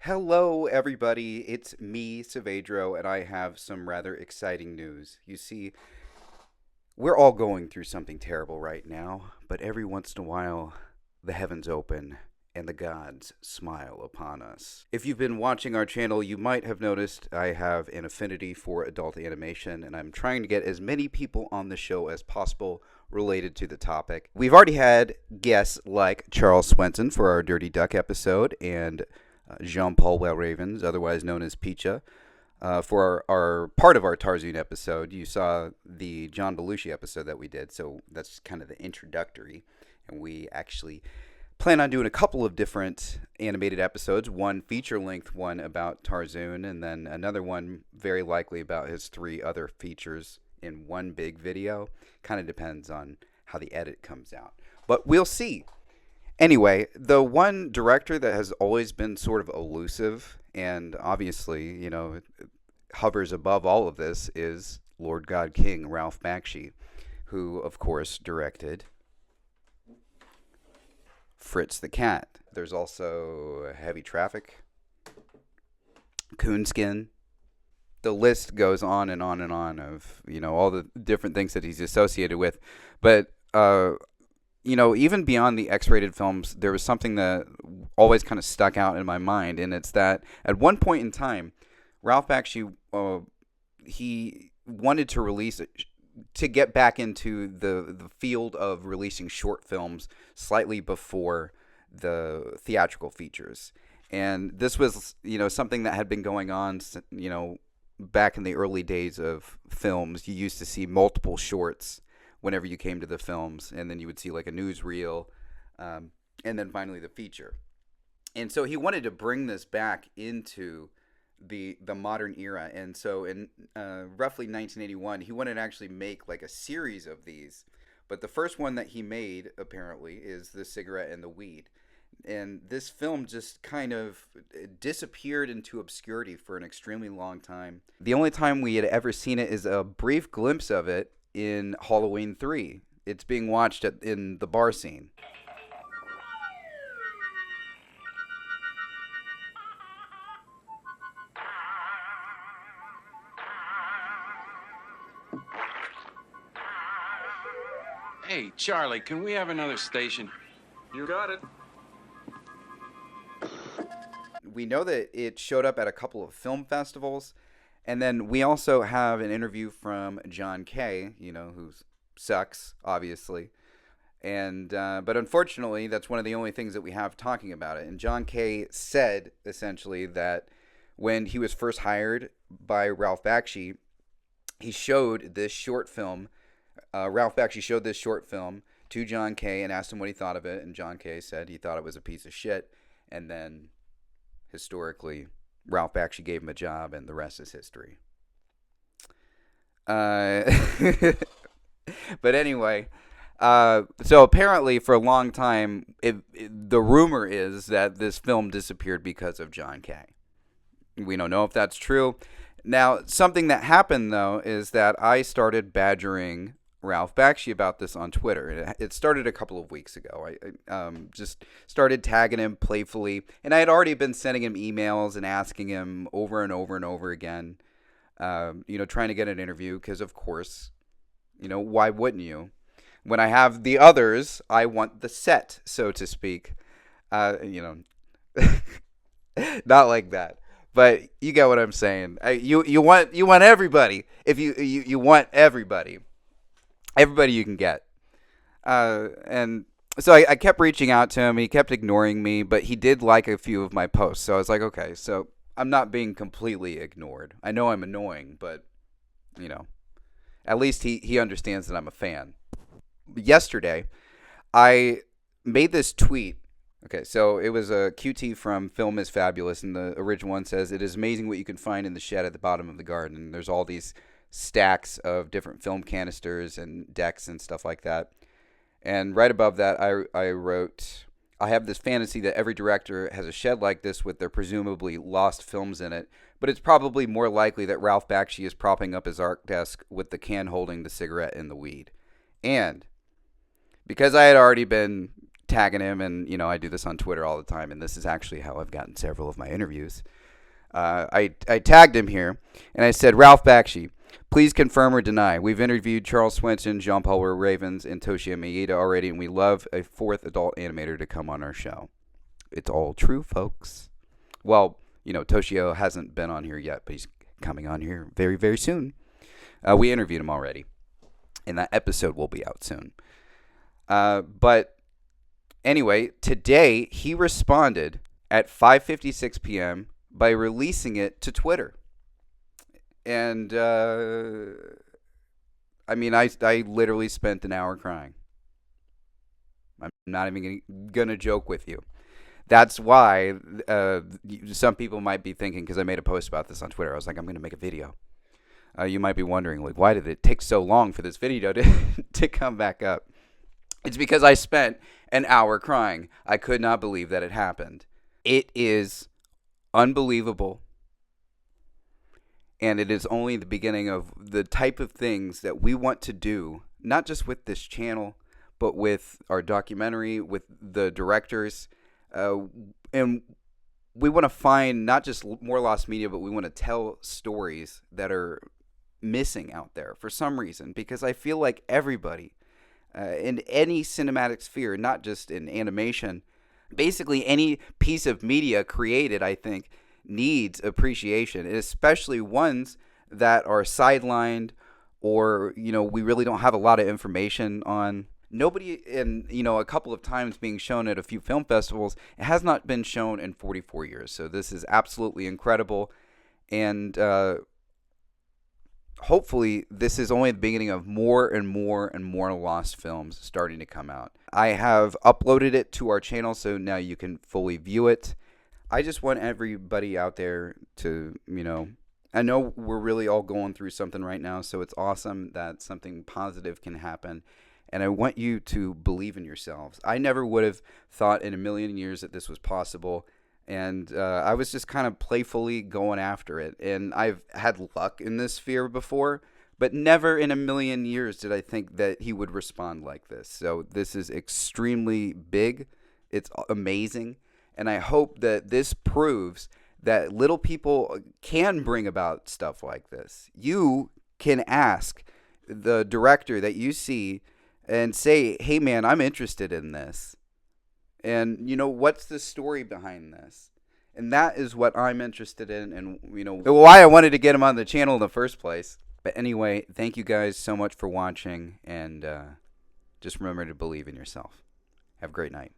Hello, everybody. It's me, Savedro, and I have some rather exciting news. You see, we're all going through something terrible right now, but every once in a while, the heavens open and the gods smile upon us. If you've been watching our channel, you might have noticed I have an affinity for adult animation, and I'm trying to get as many people on the show as possible related to the topic. We've already had guests like Charles Swenson for our Dirty Duck episode, and Jean-Paul Wellravens, otherwise known as Picha, for our part of our Tarzan episode. You saw the John Belushi episode that we did, so that's kind of the introductory. And we actually plan on doing a couple of different animated episodes, one feature-length one about Tarzan, and then another one very likely about his three other features in one big video. Kind of depends on how the edit comes out. But we'll see. Anyway, the one director that has always been sort of elusive and obviously, hovers above all of this is Lord God King Ralph Bakshi, who, of course, directed Fritz the Cat. There's also Heavy Traffic, Coonskin. The list goes on and on and on of, all the different things that he's associated with. But, even beyond the X-rated films, there was something that always kind of stuck out in my mind, and it's that at one point in time, Ralph Bakshi, he wanted to get back into the field of releasing short films slightly before the theatrical features. And this was, something that had been going on, back in the early days of films. You used to see multiple shorts whenever you came to the films, and then you would see like a newsreel, and then finally the feature. And so he wanted to bring this back into the modern era, and so in roughly 1981, he wanted to actually make like a series of these. But the first one that he made, apparently, is The Cigarette and the Weed. And this film just kind of disappeared into obscurity for an extremely long time. The only time we had ever seen it is a brief glimpse of it in Halloween 3. It's being watched in the bar scene. Hey, Charlie, can we have another station? You got it. We know that it showed up at a couple of film festivals. And then we also have an interview from John Kay, who sucks, obviously. And but unfortunately, that's one of the only things that we have talking about it. And John Kay said, essentially, that when he was first hired by Ralph Bakshi, he showed this short film. Ralph Bakshi showed this short film to John Kay and asked him what he thought of it. And John Kay said he thought it was a piece of shit. And then, historically, Ralph Bakshi gave him a job, and the rest is history. But anyway, so apparently for a long time, the rumor is that this film disappeared because of John Kay. We don't know if that's true. Now, something that happened, though, is that I started badgering Ralph Bakshi about this on Twitter. It started a couple of weeks ago. I just started tagging him playfully, and I had already been sending him emails and asking him over and over and over again, trying to get an interview, because of course, why wouldn't you? When I have the others, I want the set, so to speak. Not like that. But you get what I'm saying. You want everybody. If you want everybody you can get. And so I kept reaching out to him. He kept ignoring me, but he did like a few of my posts. So I was like, okay, so I'm not being completely ignored. I know I'm annoying, but, at least he understands that I'm a fan. Yesterday, I made this tweet. Okay, so it was a QT from Film is Fabulous, and the original one says, "It is amazing what you can find in the shed at the bottom of the garden." And there's all these stacks of different film canisters and decks and stuff like that. And right above that, I wrote, "I have this fantasy that every director has a shed like this with their presumably lost films in it, but it's probably more likely that Ralph Bakshi is propping up his art desk with the can holding the cigarette and the weed." And because I had already been tagging him, and I do this on Twitter all the time, and this is actually how I've gotten several of my interviews. I tagged him here, and I said, Ralph Bakshi, please confirm or deny. We've interviewed Charles Swinton, Jean-Paul Ravens, and Toshio Maeda already, and we love a fourth adult animator to come on our show. It's all true, folks. Well, Toshio hasn't been on here yet, but he's coming on here very, very soon. We interviewed him already, and that episode will be out soon. But anyway, today he responded at 5:56 p.m. by releasing it to Twitter. And, I literally spent an hour crying. I'm not even going to joke with you. That's why some people might be thinking, because I made a post about this on Twitter, I was like, I'm going to make a video. You might be wondering, like, why did it take so long for this video to come back up? It's because I spent an hour crying. I could not believe that it happened. It is unbelievable. And it is only the beginning of the type of things that we want to do, not just with this channel, but with our documentary, with the directors. And we want to find not just more lost media, but we want to tell stories that are missing out there for some reason. Because I feel like everybody in any cinematic sphere, not just in animation, basically any piece of media created, I think, needs appreciation, and especially ones that are sidelined or, we really don't have a lot of information on. Nobody, a couple of times being shown at a few film festivals, it has not been shown in 44 years. So this is absolutely incredible. And hopefully this is only the beginning of more and more and more lost films starting to come out. I have uploaded it to our channel, so now you can fully view it. I just want everybody out there to, I know we're really all going through something right now, so it's awesome that something positive can happen. And I want you to believe in yourselves. I never would have thought in a million years that this was possible. And I was just kind of playfully going after it. And I've had luck in this sphere before, but never in a million years did I think that he would respond like this. So this is extremely big. It's amazing. And I hope that this proves that little people can bring about stuff like this. You can ask the director that you see and say, hey, man, I'm interested in this. And, what's the story behind this? And that is what I'm interested in, and, why I wanted to get him on the channel in the first place. But anyway, thank you guys so much for watching, and just remember to believe in yourself. Have a great night.